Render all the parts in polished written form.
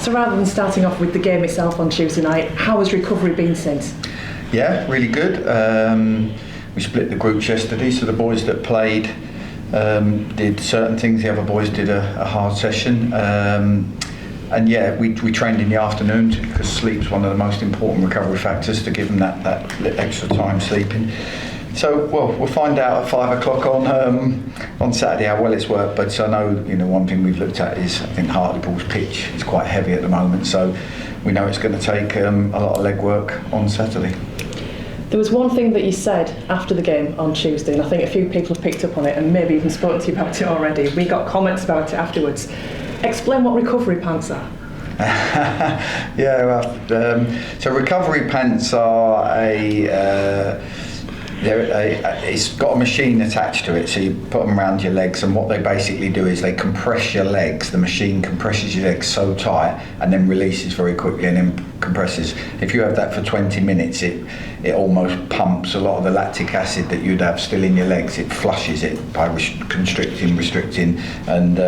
So rather than starting off with the game itself on Tuesday night, how has recovery been since? Yeah, really good. We split the groups yesterday, so the boys that played did certain things, the other boys did a hard session. And yeah, we trained in the afternoons because sleep's one of the most important recovery factors, to give them that extra time sleeping. So, well, we'll find out at 5 o'clock on Saturday how well it's worked. But I know, one thing we've looked at is, I think Hartlepool's pitch is quite heavy at the moment, so we know it's going to take a lot of leg work on Saturday. There was one thing that you said after the game on Tuesday, and I think a few people have picked up on it and maybe even spoken to you about it already. We got comments about it afterwards. Explain what recovery pants are. Yeah, well, so recovery pants are it's got a machine attached to it, so you put them around your legs, and what they basically do is they compress your legs. The machine compresses your legs so tight and then releases very quickly and then compresses. If you have that for 20 minutes, it almost pumps a lot of the lactic acid that you'd have still in your legs. It flushes it by restricting, and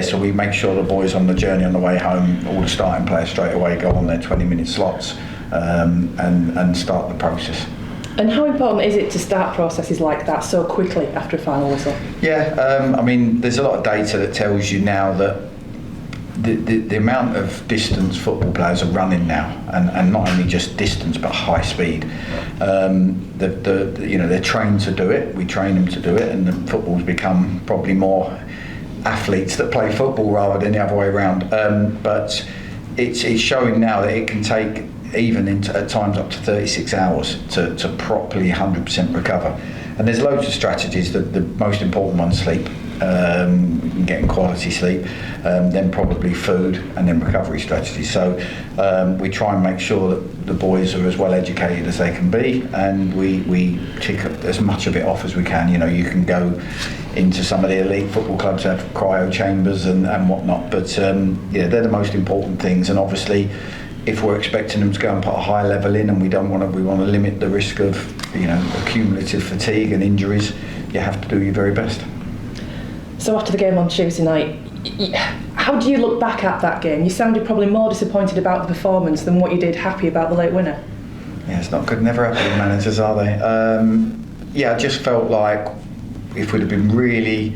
so we make sure the boys on the journey on the way home, all the starting players straight away go on their 20-minute slots and start the process. And how important is it to start processes like that so quickly after a final whistle? Yeah, I mean, there's a lot of data that tells you now that the amount of distance football players are running now, and not only just distance but high speed. They're trained to do it. We train them to do it, and the football's become probably more athletes that play football rather than the other way around. But it's showing now that it can take even at times up to 36 hours to properly 100% recover. And there's loads of strategies. The most important one's sleep, getting quality sleep, then probably food, and then recovery strategies. So we try and make sure that the boys are as well educated as they can be, and we tick as much of it off as we can. You can go into some of the elite football clubs that have cryo chambers and whatnot, but they're the most important things. And obviously, if we're expecting them to go and put a high level in, and we want to limit the risk of accumulative fatigue and injuries, you have to do your very best. So after the game on Tuesday night, how do you look back at that game? You sounded probably more disappointed about the performance than what you did happy about the late winner. Yeah, it's not good. Never happy with managers, are they? I just felt like if we'd have been really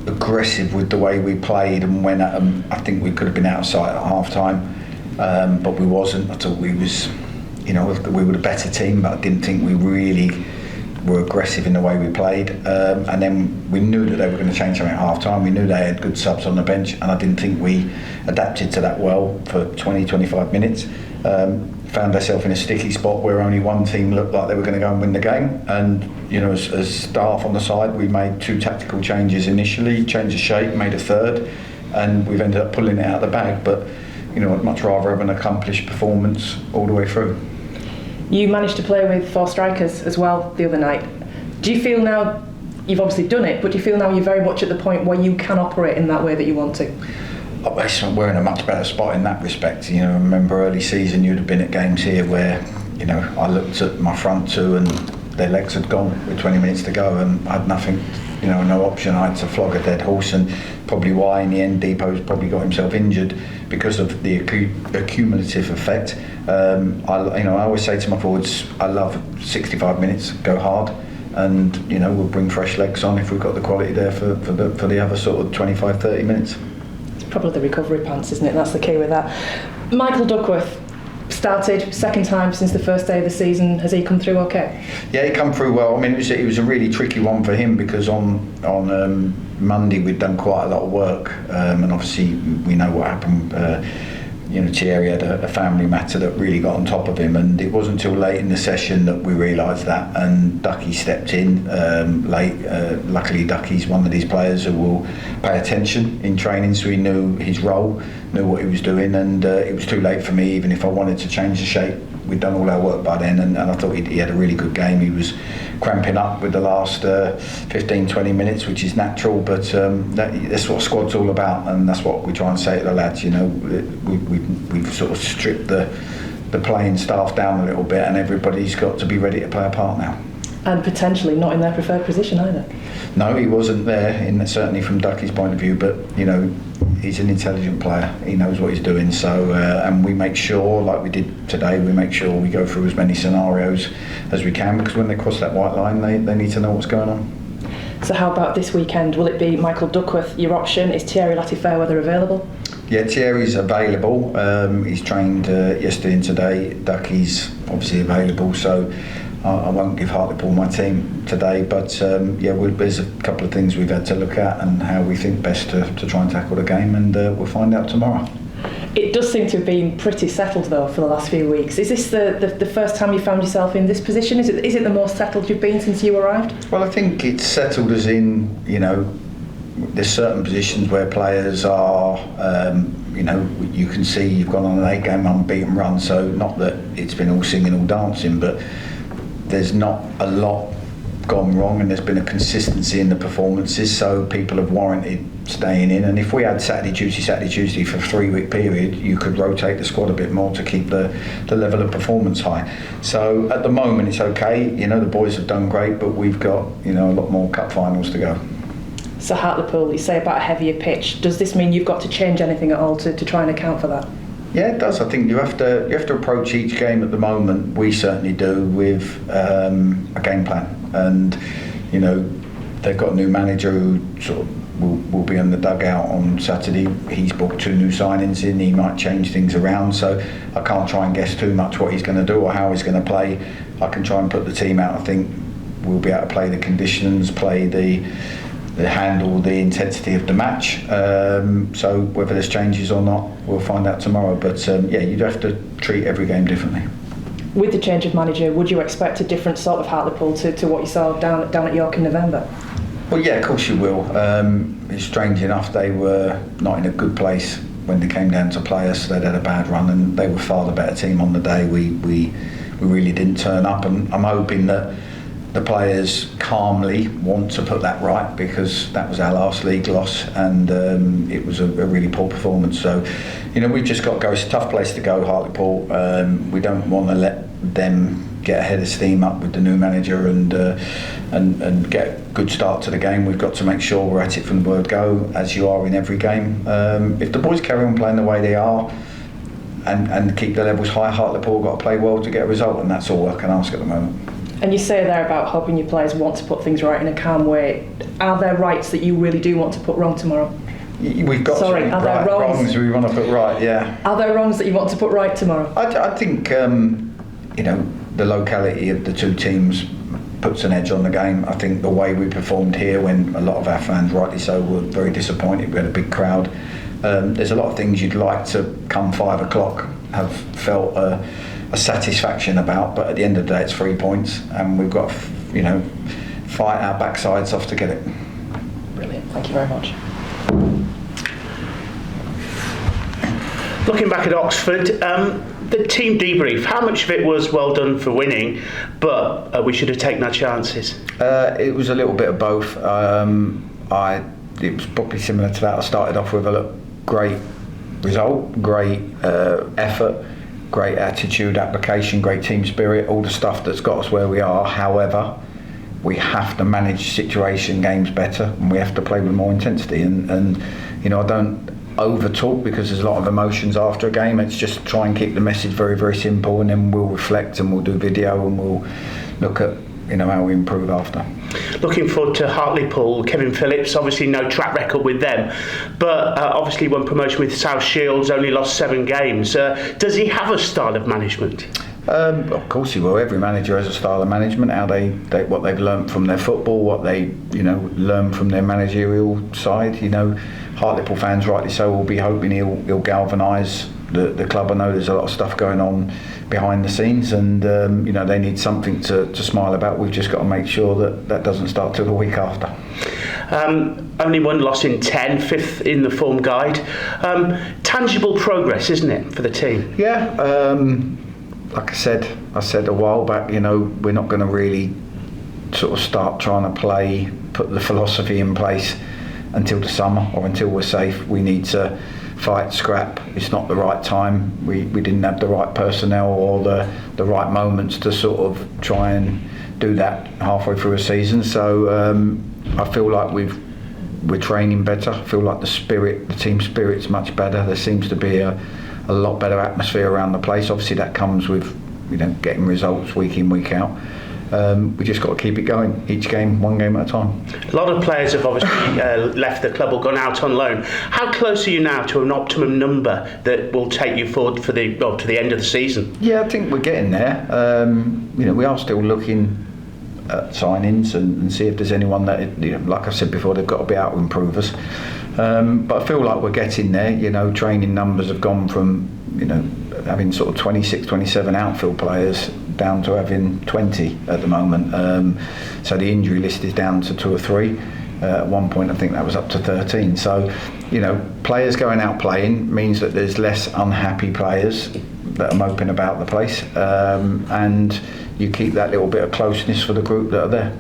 aggressive with the way we played and went at them, I think we could have been out of sight at half time. But we wasn't. I thought we were a better team, but I didn't think we really were aggressive in the way we played. And then we knew that they were going to change something at half time. We knew they had good subs on the bench, and I didn't think we adapted to that well for 20-25 minutes. Found ourselves in a sticky spot where only one team looked like they were going to go and win the game. And as staff on the side, we made 2 tactical changes initially, changed the shape, made a third, and we've ended up pulling it out of the bag. But I'd much rather have an accomplished performance all the way through. You managed to play with 4 strikers as well the other night. Do you feel now, you've obviously done it, but do you feel now you're very much at the point where you can operate in that way that you want to? We're in a much better spot in that respect. I remember early season you'd have been at games here where, I looked at my front 2 and their legs had gone with 20 minutes to go, and I had nothing, no option. I had to flog a dead horse, and probably why in the end Depot's probably got himself injured because of the accumulative effect. I always say to my forwards, I love 65 minutes, go hard, and we'll bring fresh legs on if we've got the quality there for the other sort of 25-30 minutes. It's probably the recovery pants, isn't it? That's the key with that. Michael Duckworth started second time since the first day of the season. Has he come through okay? Yeah, he come through well. I mean, it was a really tricky one for him because on Monday we'd done quite a lot of work, and obviously we know what happened. Thierry had a family matter that really got on top of him, and it wasn't until late in the session that we realised that, and Ducky stepped in late. Luckily Ducky's one of these players who will pay attention in training, so he knew his role, knew what he was doing, and it was too late for me. Even if I wanted to change the shape, we'd done all our work by then, and I thought he had a really good game. He was cramping up with the last 15-20 minutes, which is natural, but that's what squad's all about, and that's what we try and say to the lads. We've sort of stripped the playing staff down a little bit, and everybody's got to be ready to play a part now. And potentially not in their preferred position either. No, he wasn't there, certainly from Ducky's point of view, but he's an intelligent player. He knows what he's doing. So and we make sure, like we did today, we make sure we go through as many scenarios as we can, because when they cross that white line, they need to know what's going on. So how about this weekend? Will it be Michael Duckworth your option? Is Thierry Latiffairweather available? Yeah, Thierry's available. He's trained yesterday and today. Ducky's obviously available, so I won't give Hartlepool my team today. But there's a couple of things we've had to look at and how we think best to try and tackle the game, and we'll find out tomorrow. It does seem to have been pretty settled though for the last few weeks. Is this the first time you found yourself in this position? Is it the most settled you've been since you arrived? Well, I think it's settled as in, there's certain positions where players are, you can see you've gone on an 8-game unbeaten run, so not that it's been all singing, all dancing, but there's not a lot gone wrong, and there's been a consistency in the performances, so people have warranted staying in. And if we had Saturday, Tuesday for a 3-week period, you could rotate the squad a bit more to keep the level of performance high. So at the moment it's okay, the boys have done great, but we've got a lot more cup finals to go. So Hartlepool, you say about a heavier pitch. Does this mean you've got to change anything at all to try and account for that? Yeah, it does. I think you have to approach each game at the moment. We certainly do with a game plan, and they've got a new manager who sort of will be on the dugout on Saturday. He's booked 2 new signings in. He might change things around, so I can't try and guess too much what he's going to do or how he's going to play. I can try and put the team out. I think we'll be able to play the conditions, play the handle the intensity of the match. So whether there's changes or not, we'll find out tomorrow. But you'd have to treat every game differently. With the change of manager, would you expect a different sort of Hartlepool to what you saw down at York in November? Well, yeah, of course you will. It's strange enough, they were not in a good place when they came down to play us. They'd had a bad run, and they were far the better team on the day. We really didn't turn up, and I'm hoping that the players calmly want to put that right, because that was our last league loss, and it was a really poor performance. So, we've just got to go. It's a tough place to go, Hartlepool. We don't want to let them get ahead of steam up with the new manager and get a good start to the game. We've got to make sure we're at it from the word go, as you are in every game. If the boys carry on playing the way they are and keep the levels high, Hartlepool got to play well to get a result, and that's all I can ask at the moment. And you say there about hoping your players want to put things right in a calm way. Are there rights that you really do want to put wrong tomorrow? We've got Sorry, are there wrongs we want to put right, yeah. Are there wrongs that you want to put right tomorrow? I think, the locality of the two teams puts an edge on the game. I think the way we performed here, when a lot of our fans, rightly so, were very disappointed. We had a big crowd. There's a lot of things you'd like to, come 5 o'clock, have felt a satisfaction about, but at the end of the day it's 3 points, and we've got to fight our backsides off to get it. Brilliant, thank you very much. Looking back at Oxford, the team debrief, how much of it was well done for winning, but we should have taken our chances? It was a little bit of both. It was probably similar to that. I started off with a great result, great effort, great attitude, application, great team spirit, all the stuff that's got us where we are. However, we have to manage situation games better, and we have to play with more intensity. And I don't over talk, because there's a lot of emotions after a game. It's just try and keep the message very, very simple, and then we'll reflect and we'll do video and we'll look at how we improve after. Looking forward to Hartlepool. Kevin Phillips, obviously no track record with them, but obviously won promotion with South Shields, only lost 7 games. Does he have a style of management? Of course he will. Every manager has a style of management. How they what they've learned from their football, what they learn from their managerial side. Hartlepool fans, rightly so, will be hoping he'll galvanise the club. I know there's a lot of stuff going on behind the scenes, and they need something to smile about. We've just got to make sure that doesn't start till the week after. Only 1 loss in 10, 5th in the form guide. Tangible progress, isn't it, for the team? Yeah. Like I said a while back, we're not going to really sort of start trying to put the philosophy in place until the summer, or until we're safe. We need to fight, scrap. It's not the right time. We didn't have the right personnel or the right moments to sort of try and do that halfway through a season. So I feel like we've we're training better. I feel like the team spirit's much better. There seems to be a lot better atmosphere around the place. Obviously that comes with getting results week in, week out. We just got to keep it going, each game, one game at a time. A lot of players have obviously left the club or gone out on loan. How close are you now to an optimum number that will take you forward to the end of the season? Yeah, I think we're getting there. We are still looking at signings and see if there's anyone that, like I said before, they've got to be out to improve us. But I feel like we're getting there. Training numbers have gone from, having sort of 26, 27 outfield players down to having 20 at the moment. So the injury list is down to 2 or 3. At one point I think that was up to 13. So, players going out playing means that there's less unhappy players that are moping about the place. And you keep that little bit of closeness for the group that are there.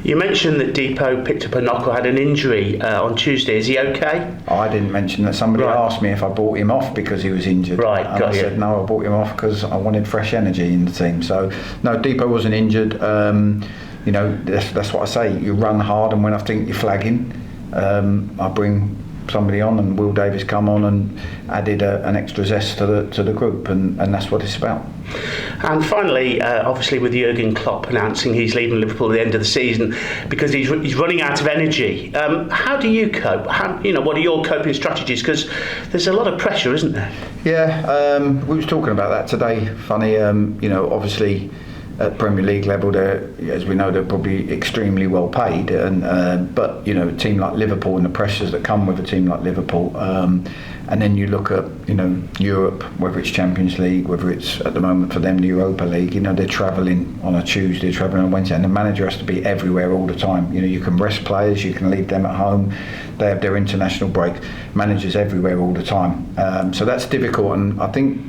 You mentioned that Depot picked up a knock or had an injury on Tuesday. Is he okay? I didn't mention that. Somebody asked me if I brought him off because he was injured. Right, and I said no, I brought him off because I wanted fresh energy in the team. So no, Depot wasn't injured. That's what I say. You run hard, and when I think you're flagging, I bring somebody on, and Will Davis come on and added an extra zest to the group, and that's what it's about. And finally, obviously with Jurgen Klopp announcing he's leaving Liverpool at the end of the season because he's running out of energy. How do you cope? What are your coping strategies? Because there's a lot of pressure, isn't there? Yeah, we was talking about that today. Funny, obviously at Premier League level, as we know, they're probably extremely well paid, but a team like Liverpool and the pressures that come with a team like Liverpool, and then you look at Europe, whether it's Champions League, whether it's at the moment for them the Europa League, they're travelling on a Tuesday, travelling on Wednesday, and the manager has to be everywhere all the time. You can rest players, you can leave them at home, they have their international break. Managers everywhere all the time, so that's difficult. And I think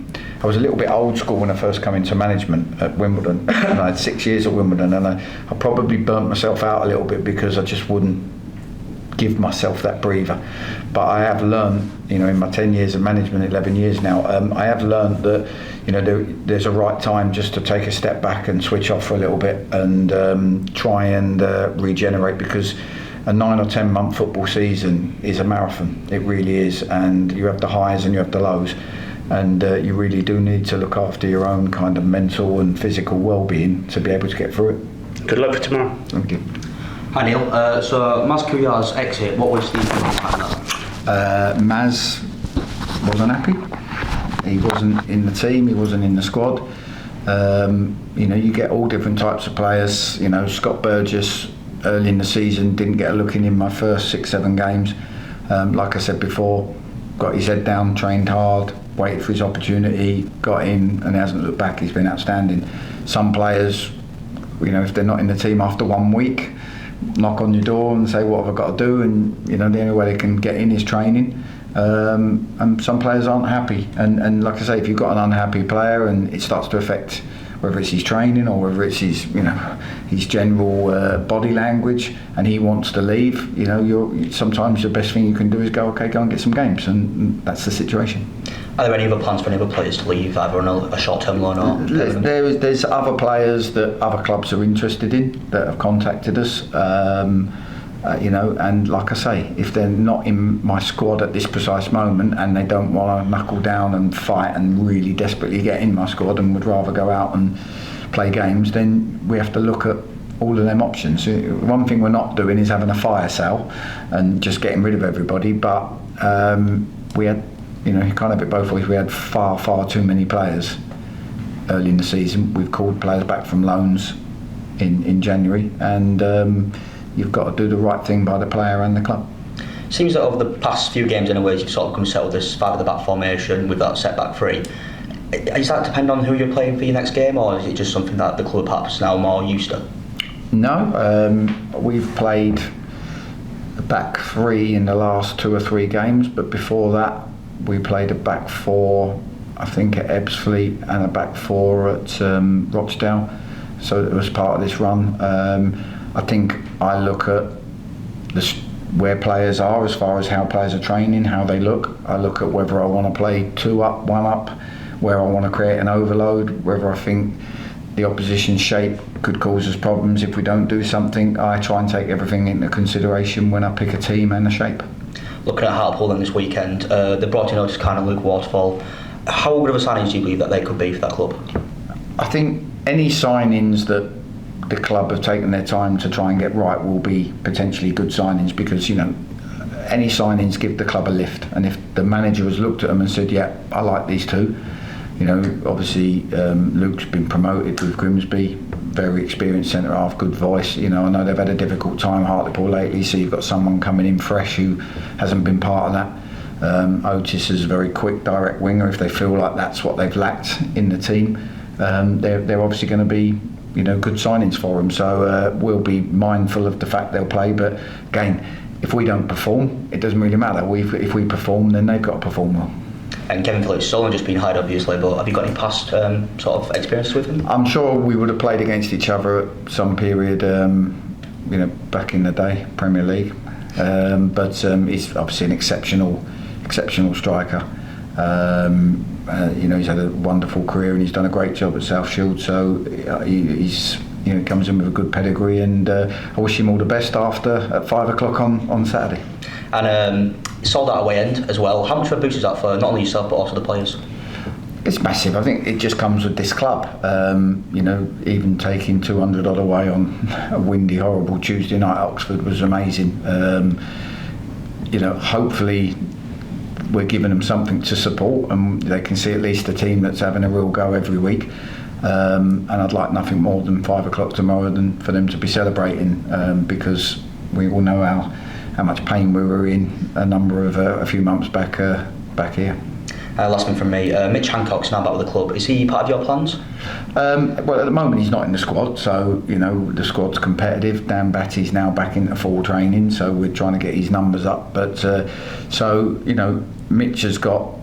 I was a little bit old school when I first came into management at Wimbledon. And I had 6 years at Wimbledon, and I probably burnt myself out a little bit because I just wouldn't give myself that breather. But I have learned, in my 10 years of management, 11 years now, I have learned that there's a right time just to take a step back and switch off for a little bit and try and regenerate, because a 9 or 10 month football season is a marathon. It really is, and you have the highs and you have the lows. And you really do need to look after your own kind of mental and physical well-being to be able to get through it. Good luck for tomorrow. Thank you. Hi Neil. So Maz Jobim's exit, what was the impact on that? Maz wasn't happy. He wasn't in the team. He wasn't in the squad. You get all different types of players. Scott Burgess early in the season didn't get a look in my first 6-7 games. Like I said before, got his head down, trained hard, waited for his opportunity, got in, and he hasn't looked back. He's been outstanding. Some players, if they're not in the team after 1 week, knock on your door and say, what have I got to do? And the only way they can get in is training. And some players aren't happy. And like I say, if you've got an unhappy player and it starts to affect whether it's his training or whether it's his general body language, and he wants to leave, sometimes the best thing you can do is go and get some games, and that's the situation. Are there any other plans for any other players to leave, either on a short-term loan or? There's other players that other clubs are interested in that have contacted us. And like I say, if they're not in my squad at this precise moment and they don't want to knuckle down and fight and really desperately get in my squad and would rather go out and play games, then we have to look at all of them options. One thing we're not doing is having a fire sale and just getting rid of everybody, but we had, you can't have it both ways. We had far too many players early in the season. We've called players back from loans in January, and you've got to do the right thing by the player and the club. Seems that over the past few games, anyways, you've sort of come settled this 5 at the back formation with that set back 3. Does that depend on who you're playing for your next game, or is it just something that the club perhaps now more used to? No, we've played a back 3 in the last 2 or 3 games, but before that we played a back 4, I think, at Ebbsfleet, and a back 4 at Rochdale. So it was part of this run. I think I look at where players are as far as how players are training, how they look. I look at whether I want to play 2 up, 1 up, where I want to create an overload, whether I think the opposition's shape could cause us problems if we don't do something. I try and take everything into consideration when I pick a team and a shape. Looking at Hartlepool then this weekend, they brought in Otis kind of Luke Waterfall. How good of a signings do you believe that they could be for that club? I think any signings that the club have taken their time to try and get right will be potentially good signings, because any signings give the club a lift, and if the manager has looked at them and said, yeah, I like these two, obviously Luke's been promoted with Grimsby, very experienced centre half, good voice. I know they've had a difficult time Hartlepool lately, so you've got someone coming in fresh who hasn't been part of that. Otis is a very quick, direct winger. If they feel like that's what they've lacked in the team, they're obviously going to be good signings for them. So we'll be mindful of the fact they'll play, but again, if we don't perform, it doesn't really matter. If we perform, then they've got to perform well. And Kevin Phillips, Solon just been hired obviously, but have you got any past sort of experiences with him? I'm sure we would have played against each other at some period, back in the day, Premier League. But he's obviously an exceptional striker. He's had a wonderful career and he's done a great job at South Shield. So he's comes in with a good pedigree, and I wish him all the best at 5 o'clock on Saturday. And sold out away end as well. How much of a boost is that for not only yourself but also the players? It's massive. I think it just comes with this club. Even taking 200 odd away on a windy, horrible Tuesday night at Oxford was amazing. Hopefully we're giving them something to support, and they can see at least a team that's having a real go every week. And I'd like nothing more than 5 o'clock tomorrow than for them to be celebrating, because we all know how much pain we were in a few months back here. Last one from me. Mitch Hancock's now back with the club. Is he part of your plans? Well, at the moment he's not in the squad, so the squad's competitive. Dan Batty's now back into full training, so we're trying to get his numbers up. But Mitch has got,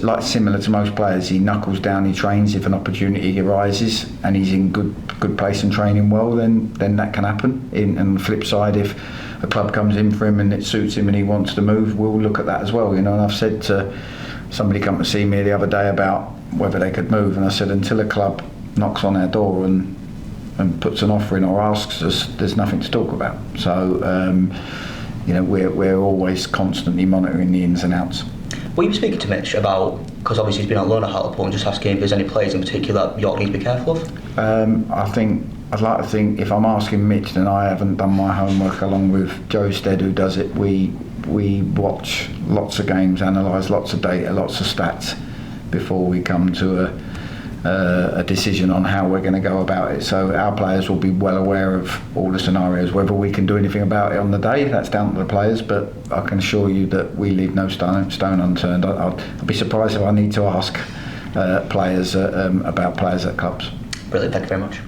like similar to most players, he knuckles down, he trains. If an opportunity arises and he's in good place and training well, then that can happen. And on the flip side, if a club comes in for him and it suits him and he wants to move, we'll look at that as well. And I've said to somebody come to see me the other day about whether they could move, and I said until a club knocks on our door and puts an offer in or asks us, there's nothing to talk about. So we're always constantly monitoring the ins and outs. Were you speaking to Mitch about, because obviously he's been on loan at Hartlepool, and just asking if there's any players in particular that York needs to be careful of? I'd like to think if I'm asking Mitch, then I haven't done my homework along with Joe Stead, who does it. We watch lots of games, analyse lots of data, lots of stats before we come to a decision on how we're going to go about it. So our players will be well aware of all the scenarios. Whether we can do anything about it on the day, that's down to the players, but I can assure you that we leave no stone unturned. I'd be surprised if I need to ask players about players at clubs. Brilliant, thank you very much.